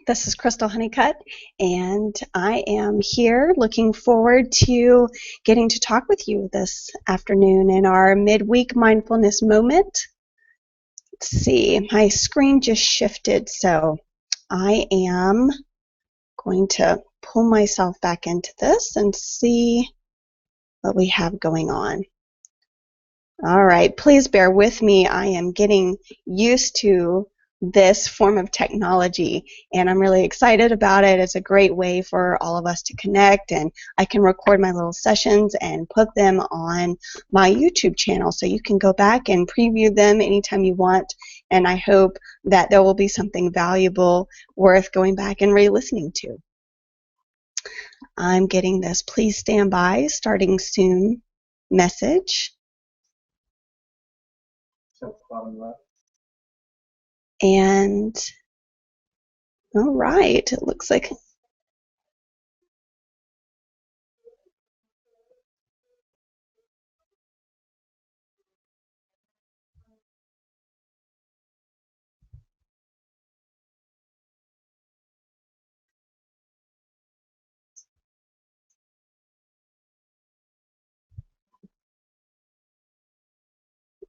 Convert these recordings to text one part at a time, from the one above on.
This is Crystal Honeycutt, and I am here looking forward to getting to talk with you this afternoon in our midweek mindfulness moment. Let's see, my screen just shifted, so I am going to pull myself back into this and see what we have going on. All right, please bear with me. I am getting used to this form of technology, and I'm really excited about it. It's a great way for all of us to connect, and I can record my little sessions and put them on my YouTube channel, so you can go back and preview them anytime you want, and I hope that there will be something valuable worth going back and re-listening to. I'm getting this "please stand by, starting soon" message. And all right, it looks like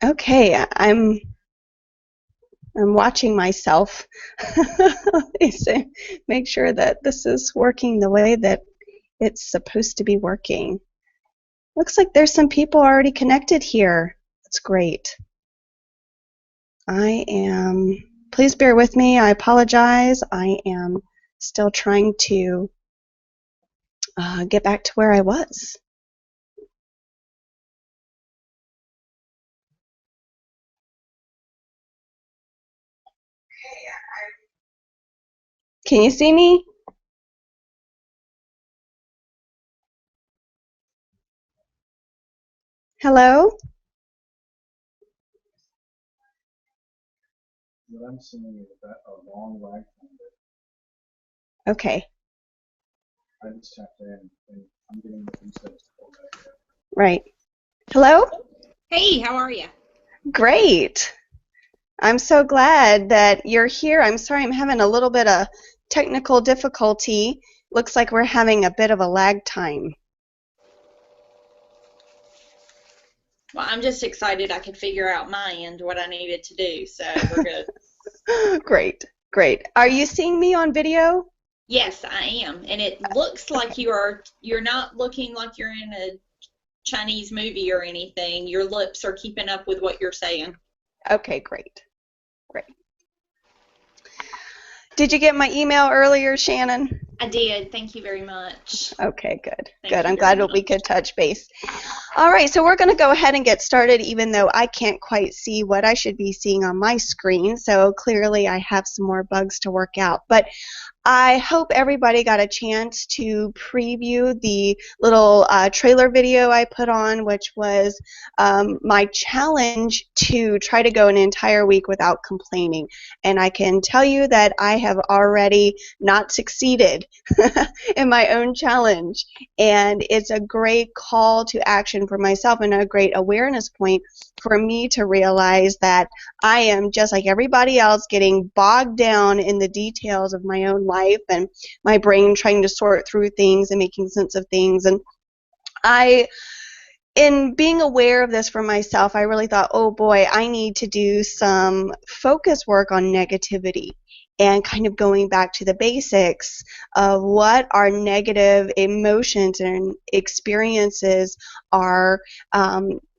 okay. I'm watching myself so make sure that this is working the way that it's supposed to be working. Looks like there's some people already connected here. That's great. Please bear with me. I apologize. I am still trying to get back to where I was. Can you see me? Hello? What I'm seeing is that a long lag time. Okay. I just tapped in and I'm getting the insects pulled back in. Right. Hello? Hey, how are you? Great. I'm so glad that you're here. I'm sorry I'm having a little bit of technical difficulty. Looks like we're having a bit of a lag time. Well, I'm just excited I could figure out my end what I needed to do, so we're good. Great, great. Are you seeing me on video? Yes, I am, and it looks like you're not looking like you're in a Chinese movie or anything. Your lips are keeping up with what you're saying. Okay, great, great. Did you get my email earlier, Shannon? I did. Thank you very much. Okay, good. Thank I'm glad that we could touch base. All right, so we're going to go ahead and get started, even though I can't quite see what I should be seeing on my screen. So clearly I have some more bugs to work out. But I hope everybody got a chance to preview the little trailer video I put on, which was my challenge to try to go an entire week without complaining. And I can tell you that I have already not succeeded in my own challenge. And it's a great call to action for myself and a great awareness point for me to realize that I am just like everybody else, getting bogged down in the details of my own life and my brain trying to sort through things and making sense of things. And in being aware of this for myself, I really thought, oh boy, I need to do some focus work on negativity and kind of going back to the basics of what our negative emotions and experiences are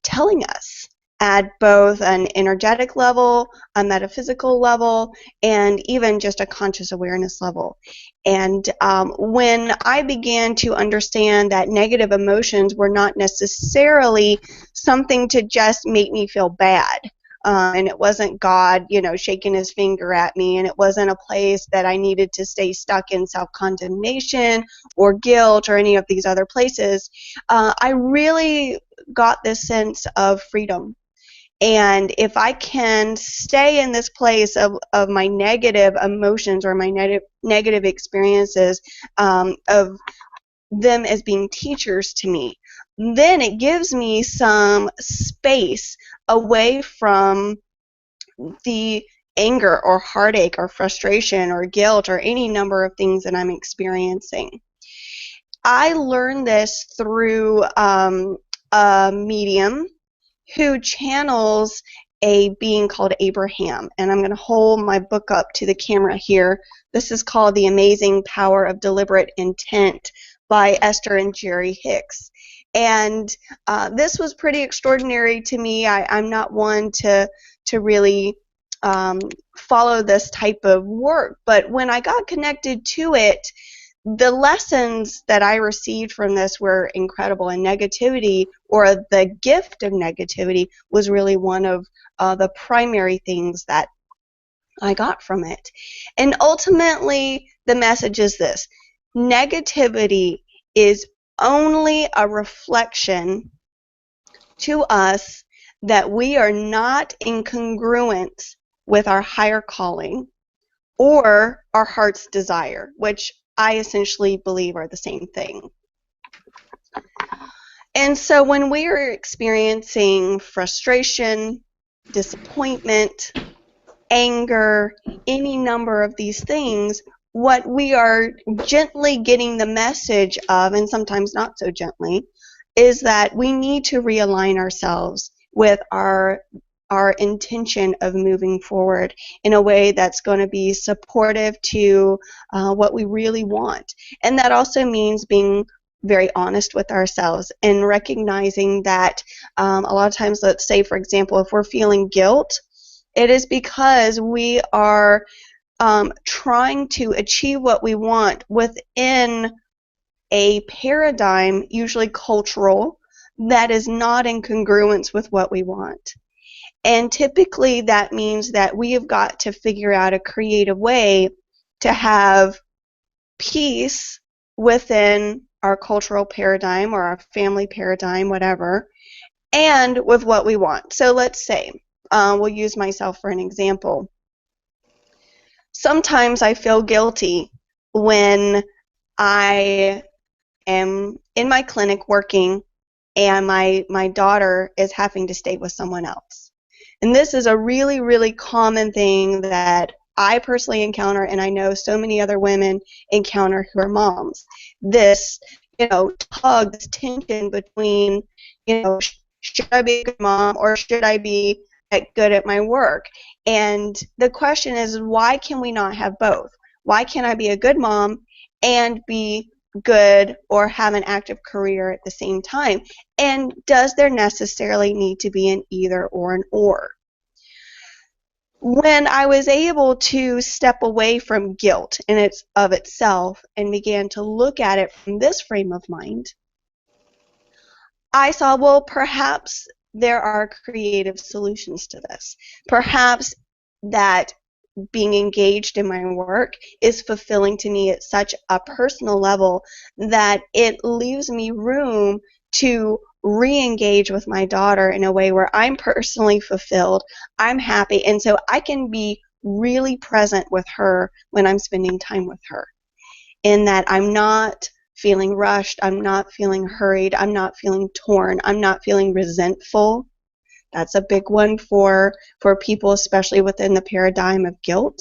telling us at both an energetic level, a metaphysical level, and even just a conscious awareness level. And when I began to understand that negative emotions were not necessarily something to just make me feel bad, and it wasn't God, shaking his finger at me, and it wasn't a place that I needed to stay stuck in self-condemnation or guilt or any of these other places, I really got this sense of freedom. And if I can stay in this place of my negative emotions or my negative experiences, of them as being teachers to me, then it gives me some space away from the anger or heartache or frustration or guilt or any number of things that I'm experiencing. I learned this through a medium who channels a being called Abraham. And I'm going to hold my book up to the camera here. This is called The Amazing Power of Deliberate Intent by Esther and Jerry Hicks. And this was pretty extraordinary to me. I'm not one to really follow this type of work, but when I got connected to it, the lessons that I received from this were incredible, and negativity, or the gift of negativity, was really one of the primary things that I got from it. And ultimately, the message is this: negativity is only a reflection to us that we are not in congruence with our higher calling or our heart's desire, which I essentially believe are the same thing. And so when we are experiencing frustration, disappointment, anger, any number of these things, what we are gently getting the message of, and sometimes not so gently, is that we need to realign ourselves with our intention of moving forward in a way that's going to be supportive to what we really want. And that also means being very honest with ourselves and recognizing that a lot of times, let's say, for example, if we're feeling guilt, it is because we are trying to achieve what we want within a paradigm, usually cultural, that is not in congruence with what we want. And typically that means that we have got to figure out a creative way to have peace within our cultural paradigm or our family paradigm, whatever, and with what we want. So let's say, we'll use myself for an example. Sometimes I feel guilty when I am in my clinic working and my daughter is having to stay with someone else. And this is a really, really common thing that I personally encounter, and I know so many other women encounter who are moms. This, tug, this tension between, should I be a good mom or should I be good at my work? And the question is, why can we not have both? Why can't I be a good mom and be good or have an active career at the same time? And does there necessarily need to be an either or an or? When I was able to step away from guilt in its of itself and began to look at it from this frame of mind, I saw, well, perhaps there are creative solutions to this. Perhaps that being engaged in my work is fulfilling to me at such a personal level that it leaves me room to re-engage with my daughter in a way where I'm personally fulfilled, I'm happy, and so I can be really present with her when I'm spending time with her, in that I'm not feeling rushed, I'm not feeling hurried, I'm not feeling torn, I'm not feeling resentful. That's a big one for people, especially within the paradigm of guilt.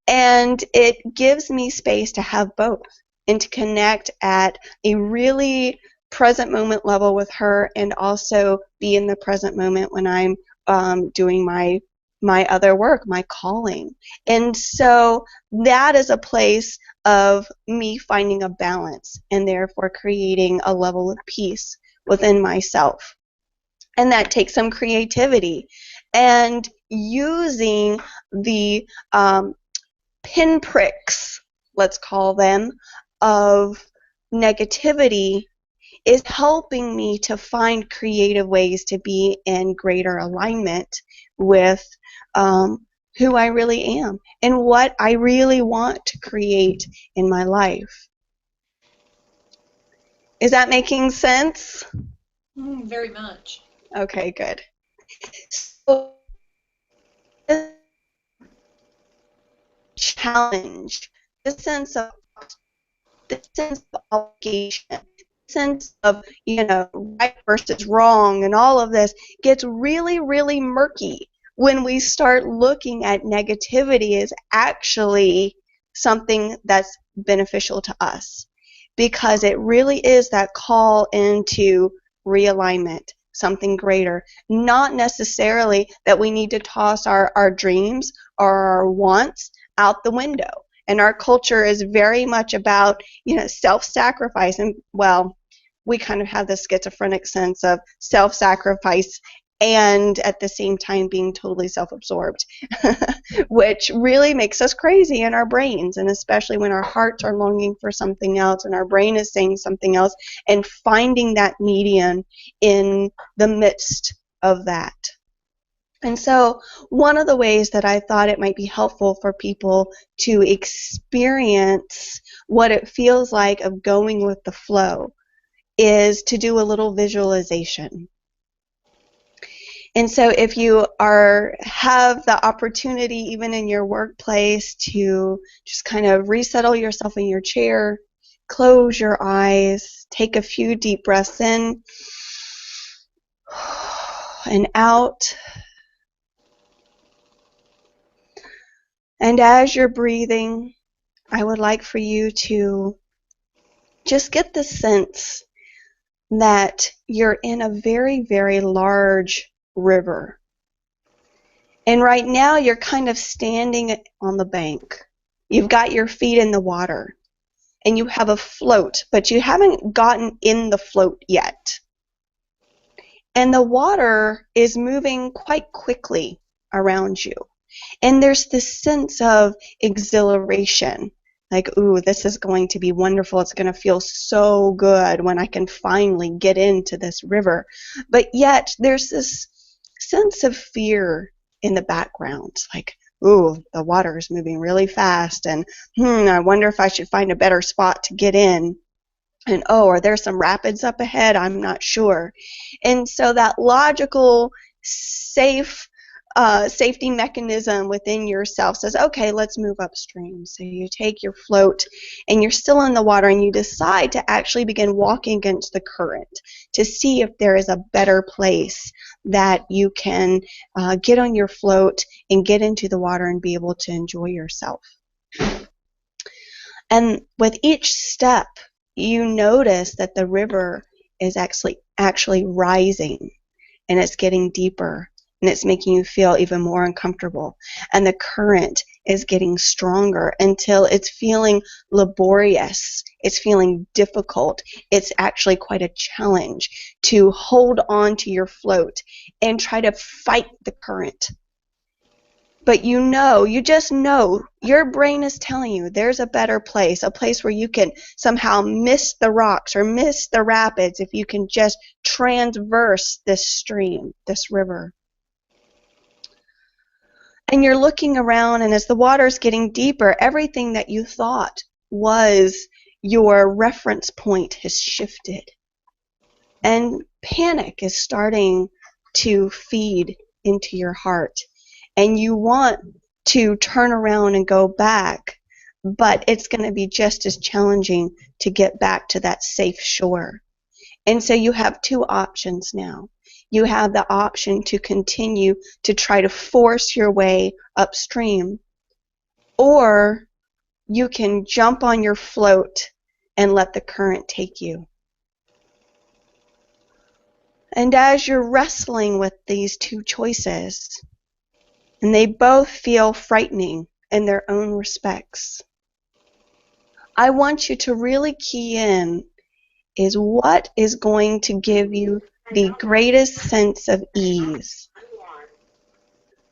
And it gives me space to have both and to connect at a really present moment level with her, and also be in the present moment when I'm doing my other work, my calling. And so that is a place of me finding a balance and therefore creating a level of peace within myself. And that takes some creativity and using the pinpricks, let's call them, of negativity is helping me to find creative ways to be in greater alignment with who I really am and what I really want to create in my life. Is that making sense? Very much. Okay, good. So, challenge, the sense of obligation, sense of right versus wrong, and all of this gets really, really murky when we start looking at negativity as actually something that's beneficial to us, because it really is that call into realignment, something greater. Not necessarily that we need to toss our dreams or our wants out the window. And our culture is very much about, self-sacrifice. And, well, we kind of have this schizophrenic sense of self-sacrifice and at the same time being totally self-absorbed, which really makes us crazy in our brains, and especially when our hearts are longing for something else and our brain is saying something else, and finding that median in the midst of that. And so one of the ways that I thought it might be helpful for people to experience what it feels like of going with the flow is to do a little visualization. And so if you have the opportunity, even in your workplace, to just kind of resettle yourself in your chair, close your eyes, take a few deep breaths in and out. And as you're breathing, I would like for you to just get the sense that you're in a very, very large river. And right now you're kind of standing on the bank. You've got your feet in the water and you have a float, but you haven't gotten in the float yet. And the water is moving quite quickly around you. And there's this sense of exhilaration, like, ooh, this is going to be wonderful. It's going to feel so good when I can finally get into this river. But yet there's this sense of fear in the background, like, ooh, the water is moving really fast, and I wonder if I should find a better spot to get in. And oh, are there some rapids up ahead? I'm not sure. And so that logical, safety mechanism within yourself says, okay, let's move upstream. So you take your float and you're still in the water and you decide to actually begin walking against the current to see if there is a better place that you can get on your float and get into the water and be able to enjoy yourself. And with each step, you notice that the river is actually rising, and it's getting deeper, and it's making you feel even more uncomfortable. And the current is getting stronger until it's feeling laborious. It's feeling difficult. It's actually quite a challenge to hold on to your float and try to fight the current. But you just know, your brain is telling you there's a better place, a place where you can somehow miss the rocks or miss the rapids if you can just transverse this stream, this river. And you're looking around, and as the water's getting deeper, everything that you thought was your reference point has shifted. And panic is starting to feed into your heart. And you want to turn around and go back, but it's going to be just as challenging to get back to that safe shore. And so you have two options now. You have the option to continue to try to force your way upstream, or you can jump on your float and let the current take you. And as you're wrestling with these two choices, and they both feel frightening in their own respects, I want you to really key in is what is going to give you the greatest sense of ease.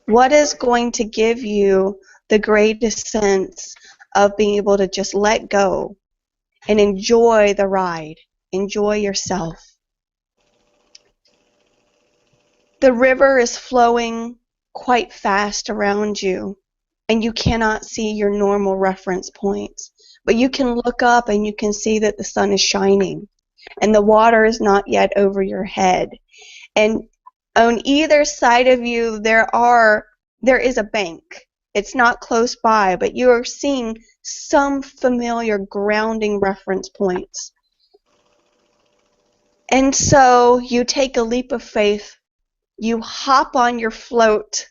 What is going to give you the greatest sense of being able to just let go and enjoy the ride, enjoy yourself. The river is flowing quite fast around you, and you cannot see your normal reference points, but you can look up and you can see that the sun is shining and the water is not yet over your head, and on either side of you there is a bank. It's not close by, but you are seeing some familiar grounding reference points. And so you take a leap of faith. You hop on your float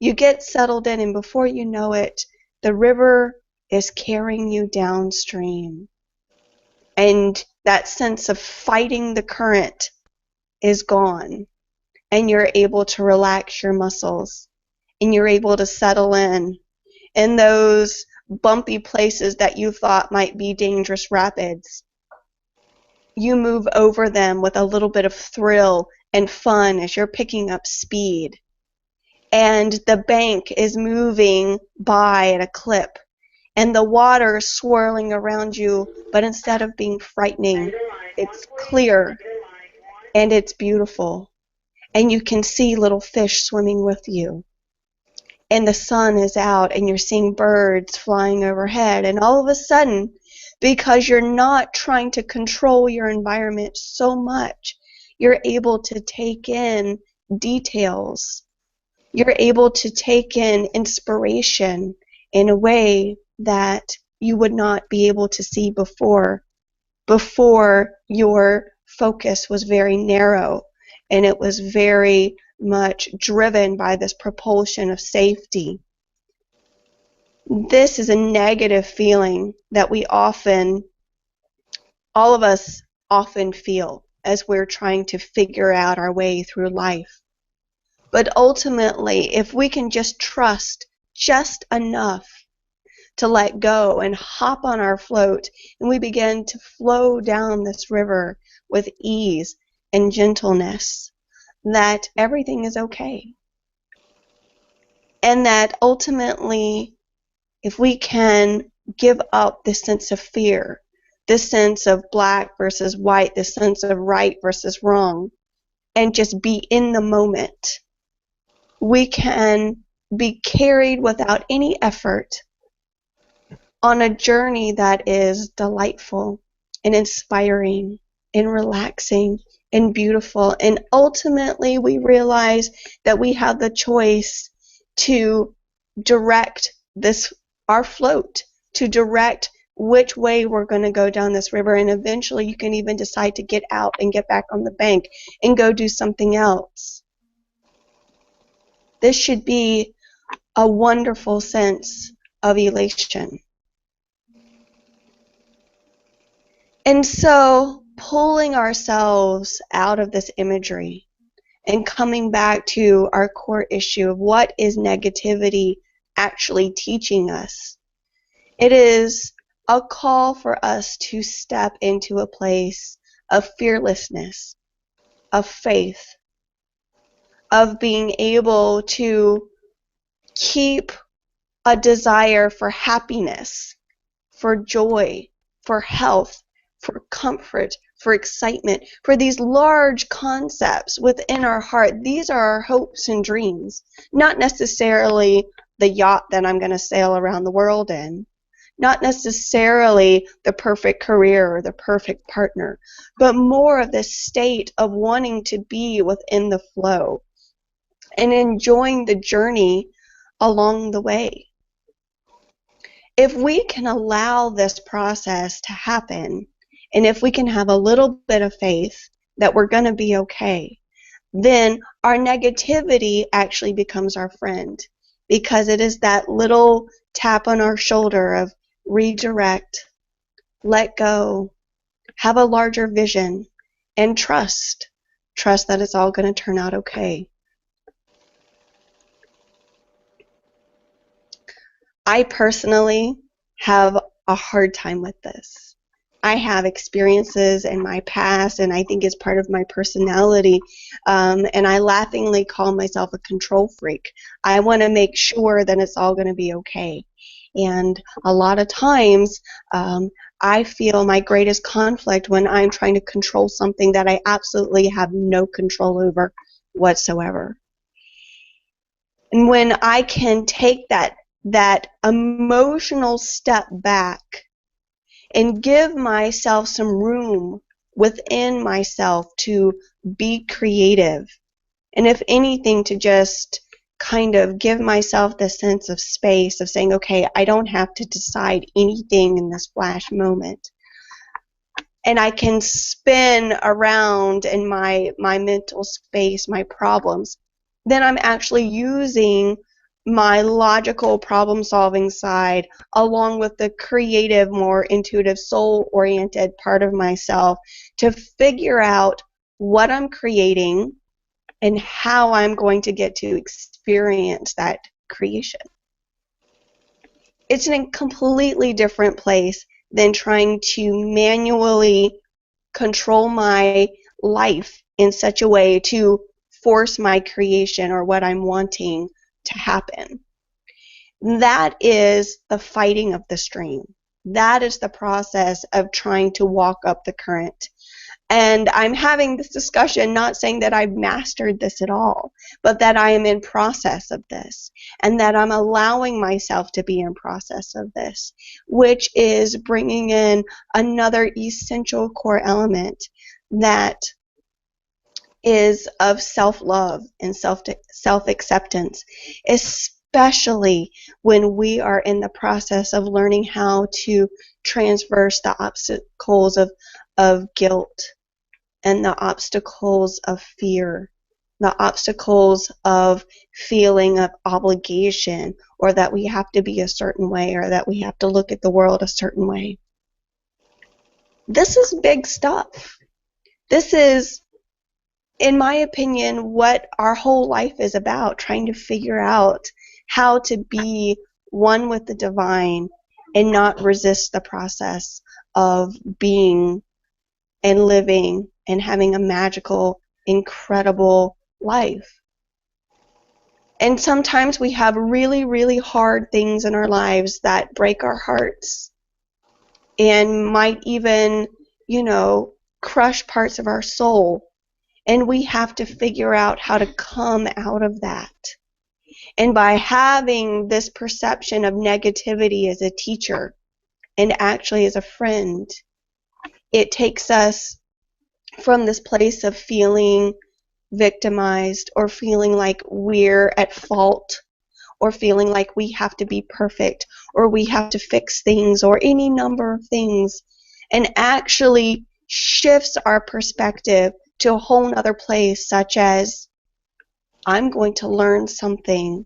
You get settled in, and before you know it, the river is carrying you downstream. And that sense of fighting the current is gone. And you're able to relax your muscles. And you're able to settle in those bumpy places that you thought might be dangerous rapids. You move over them with a little bit of thrill and fun as you're picking up speed. And the bank is moving by at a clip, and the water is swirling around you, but instead of being frightening, it's clear and it's beautiful. And you can see little fish swimming with you. And the sun is out, and you're seeing birds flying overhead. And all of a sudden, because you're not trying to control your environment so much, you're able to take in details. You're able to take in inspiration in a way that you would not be able to see before your focus was very narrow, and it was very much driven by this propulsion of safety. This is a negative feeling that all of us often feel as we're trying to figure out our way through life. But ultimately, if we can just trust just enough to let go and hop on our float, and we begin to flow down this river with ease and gentleness, that everything is okay. And that ultimately, if we can give up this sense of fear, this sense of black versus white, this sense of right versus wrong, and just be in the moment, we can be carried without any effort on a journey that is delightful and inspiring and relaxing and beautiful. And ultimately, we realize that we have the choice to direct our float, to direct which way we're going to go down this river. And eventually, you can even decide to get out and get back on the bank and go do something else. This should be a wonderful sense of elation. And so, pulling ourselves out of this imagery and coming back to our core issue of what is negativity actually teaching us, it is a call for us to step into a place of fearlessness, of faith, of being able to keep a desire for happiness, for joy, for health, for comfort, for excitement, for these large concepts within our heart. These are our hopes and dreams, not necessarily the yacht that I'm going to sail around the world in, not necessarily the perfect career or the perfect partner, but more of this state of wanting to be within the flow and enjoying the journey along the way. If we can allow this process to happen, and if we can have a little bit of faith that we're going to be okay, then our negativity actually becomes our friend, because it is that little tap on our shoulder of redirect, let go, have a larger vision, and trust that it's all going to turn out okay. I personally have a hard time with this. I have experiences in my past, and I think it's part of my personality, and I laughingly call myself a control freak. I want to make sure that it's all going to be okay. And a lot of times, I feel my greatest conflict when I'm trying to control something that I absolutely have no control over whatsoever. And when I can take that emotional step back and give myself some room within myself to be creative, and if anything, to just kind of give myself the sense of space of saying, okay, I don't have to decide anything in this flash moment. And I can spin around in my mental space, my problems. Then I'm actually using my logical problem solving side along with the creative, more intuitive, soul oriented part of myself to figure out what I'm creating and how I'm going to get to experience that creation. It's in a completely different place than trying to manually control my life in such a way to force my creation or what I'm wanting to happen. That is the fighting of the stream. That is the process of trying to walk up the current. And I'm having this discussion not saying that I've mastered this at all, but that I am in process of this, and that I'm allowing myself to be in process of this, which is bringing in another essential core element that is of self-love and self-acceptance, especially when we are in the process of learning how to transverse the obstacles of guilt and the obstacles of fear, the obstacles of feeling of obligation, or that we have to be a certain way, or that we have to look at the world a certain way. This is big stuff. This is, in my opinion, what our whole life is about, trying to figure out how to be one with the divine and not resist the process of being and living and having a magical, incredible life. And sometimes we have really, really hard things in our lives that break our hearts and might even, crush parts of our soul. And we have to figure out how to come out of that. And by having this perception of negativity as a teacher and actually as a friend, it takes us from this place of feeling victimized or feeling like we're at fault or feeling like we have to be perfect or we have to fix things or any number of things, and actually shifts our perspective to a whole nother place, such as I'm going to learn something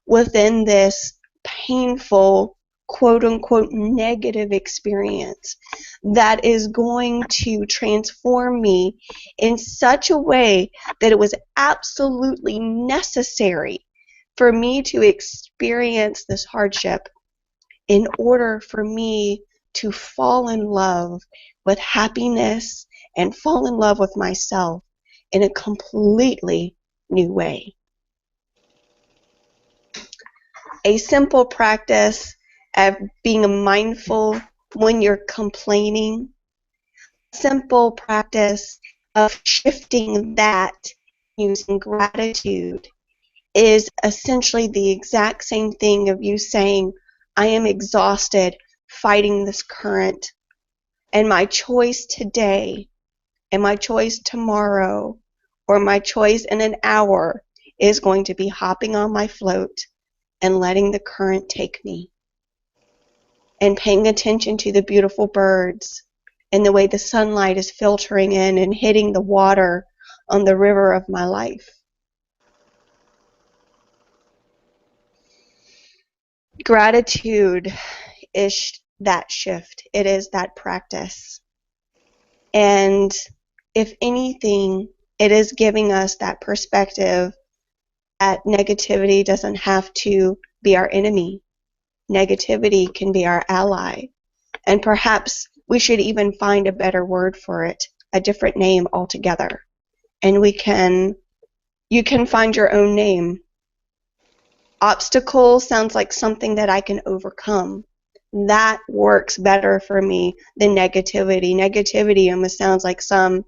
within this painful, quote-unquote, negative experience that is going to transform me in such a way that it was absolutely necessary for me to experience this hardship in order for me to fall in love with happiness and fall in love with myself in a completely new way. A simple practice of being mindful when you're complaining, simple practice of shifting that using gratitude is essentially the exact same thing of you saying, I am exhausted fighting this current, and my choice today and my choice tomorrow or my choice in an hour is going to be hopping on my float and letting the current take me and paying attention to the beautiful birds and the way the sunlight is filtering in and hitting the water on the river of my life. Gratitude is that shift. It is that practice. And if anything, it is giving us that perspective that negativity doesn't have to be our enemy. Negativity can be our ally. And perhaps we should even find a better word for it, a different name altogether. And you can find your own name. Obstacle sounds like something that I can overcome. That works better for me than negativity. Negativity almost sounds like some,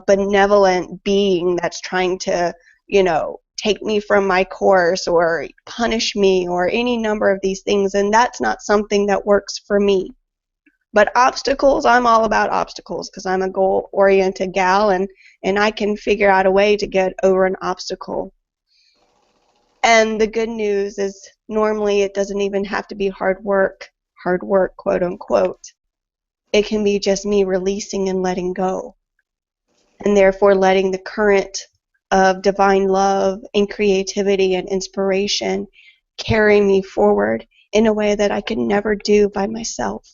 benevolent being that's trying to, take me from my course or punish me or any number of these things, and that's not something that works for me. But obstacles, I'm all about obstacles because I'm a goal-oriented gal, and I can figure out a way to get over an obstacle. And the good news is normally it doesn't even have to be hard work, quote unquote. It can be just me releasing and letting go, and therefore letting the current of divine love and creativity and inspiration carry me forward in a way that I could never do by myself.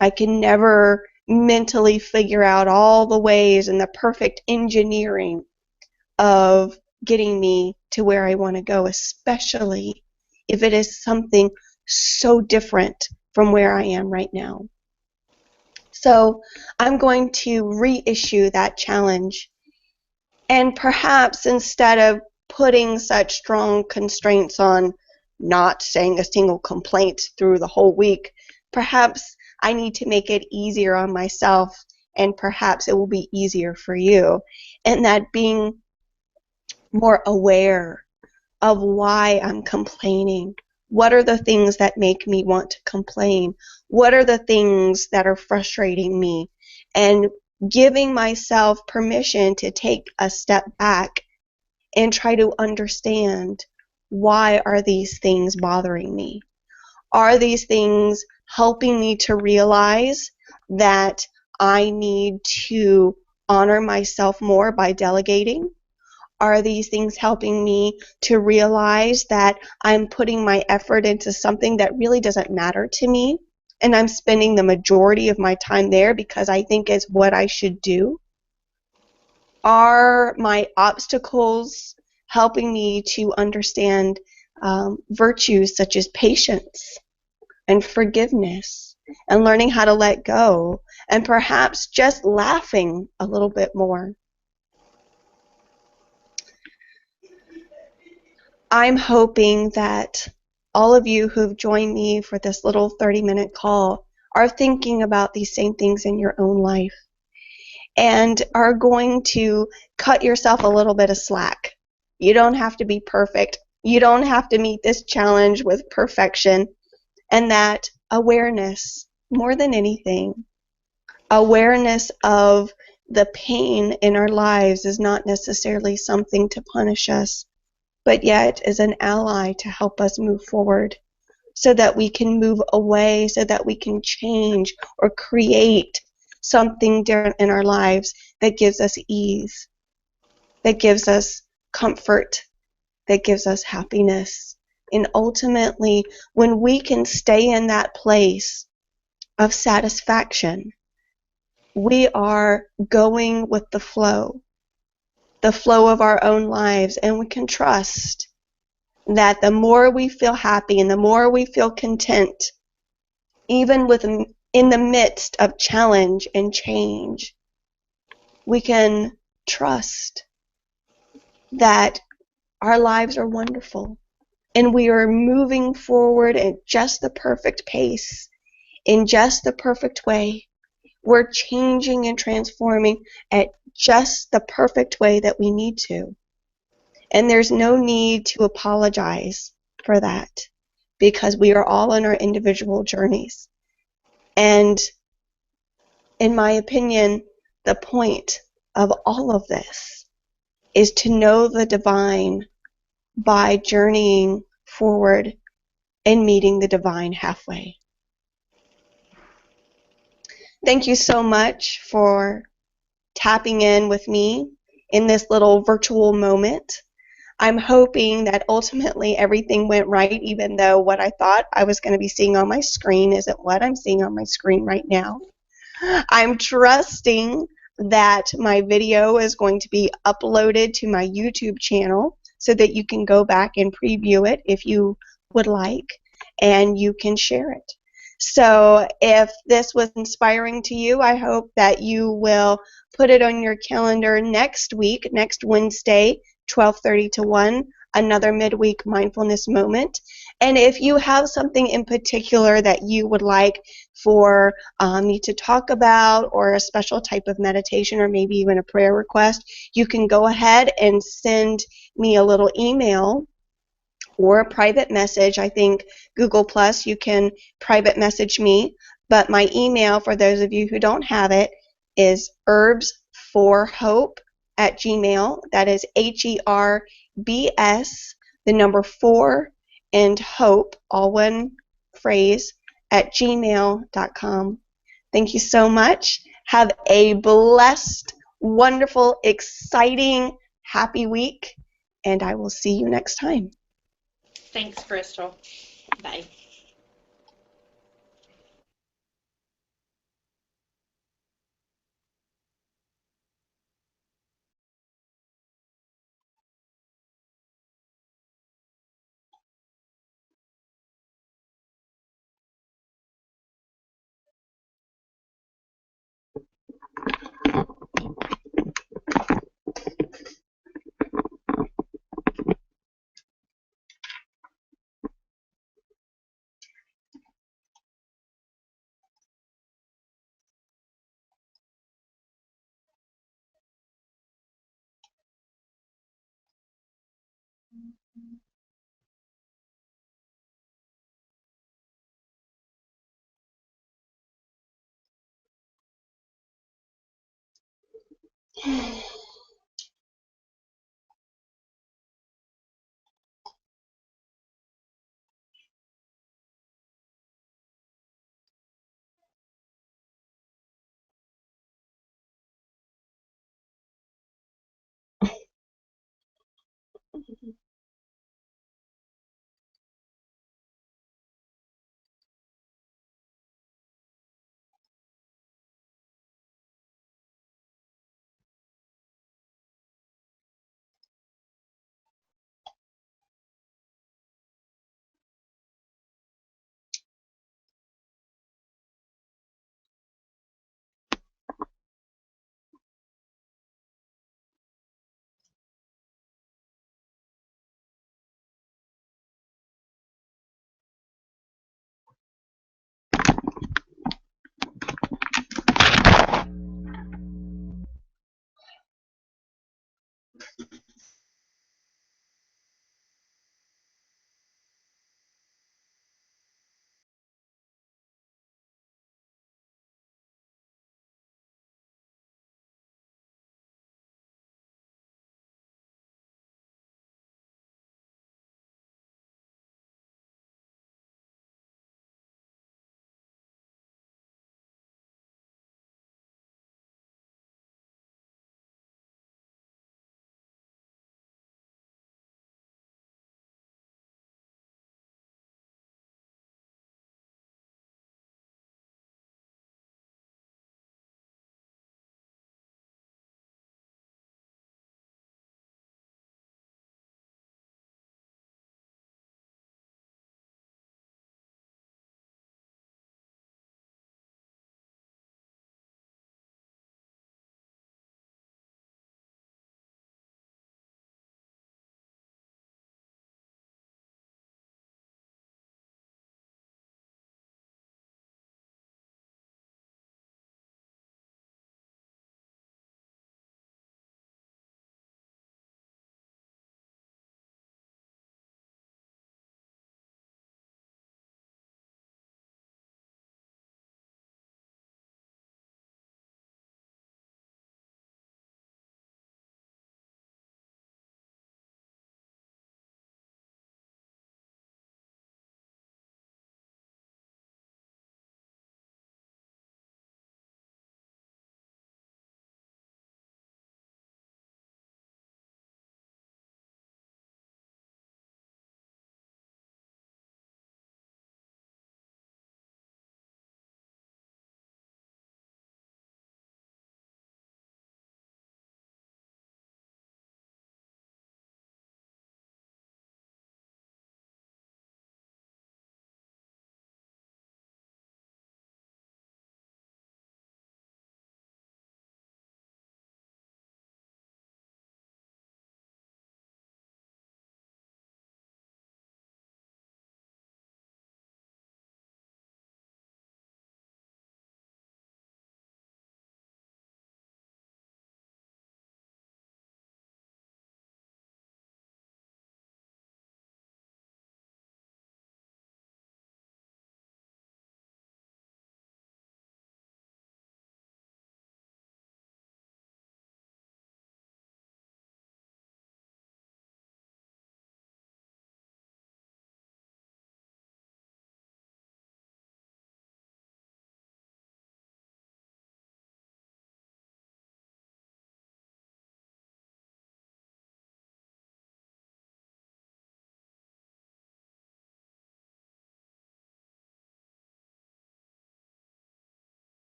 I can never mentally figure out all the ways and the perfect engineering of getting me to where I want to go, especially if it is something so different from where I am right now. So I'm going to reissue that challenge. And perhaps instead of putting such strong constraints on not saying a single complaint through the whole week, perhaps I need to make it easier on myself, and perhaps it will be easier for you. And that being more aware of why I'm complaining. What are the things that make me want to complain? What are the things that are frustrating me? And giving myself permission to take a step back and try to understand, why are these things bothering me? Are these things helping me to realize that I need to honor myself more by delegating? Are these things helping me to realize that I'm putting my effort into something that really doesn't matter to me, and I'm spending the majority of my time there because I think it's what I should do? Are my obstacles helping me to understand virtues such as patience and forgiveness and learning how to let go, and perhaps just laughing a little bit more? I'm hoping that all of you who've joined me for this little 30-minute call are thinking about these same things in your own life and are going to cut yourself a little bit of slack. You don't have to be perfect. You don't have to meet this challenge with perfection. And that awareness, more than anything, awareness of the pain in our lives is not necessarily something to punish us, but yet is an ally to help us move forward so that we can move away, so that we can change or create something different in our lives that gives us ease, that gives us comfort, that gives us happiness. And ultimately, when we can stay in that place of satisfaction, we are going with the flow of our own lives, and we can trust that the more we feel happy and the more we feel content, even in the midst of challenge and change, we can trust that our lives are wonderful and we are moving forward at just the perfect pace, in just the perfect way. We're changing and transforming at just the perfect way that we need to. And there's no need to apologize for that, because we are all on our individual journeys. And in my opinion, the point of all of this is to know the divine by journeying forward and meeting the divine halfway. Thank you so much for tapping in with me in this little virtual moment. I'm hoping that ultimately everything went right, even though what I thought I was going to be seeing on my screen isn't what I'm seeing on my screen right now. I'm trusting that my video is going to be uploaded to my YouTube channel so that you can go back and preview it if you would like, and you can share it. So if this was inspiring to you, I hope that you will put it on your calendar next week, next Wednesday, 12:30 to 1, another midweek mindfulness moment. And if you have something in particular that you would like for me to talk about, or a special type of meditation, or maybe even a prayer request, you can go ahead and send me a little email or a private message. I think Google Plus, you can private message me, but my email, for those of you who don't have it, is herbs4hope@gmail. That is HERBS, the number 4, and hope, all one phrase, @gmail.com. Thank you so much. Have a blessed, wonderful, exciting, happy week, and I will see you next time. Thanks, Crystal. Bye.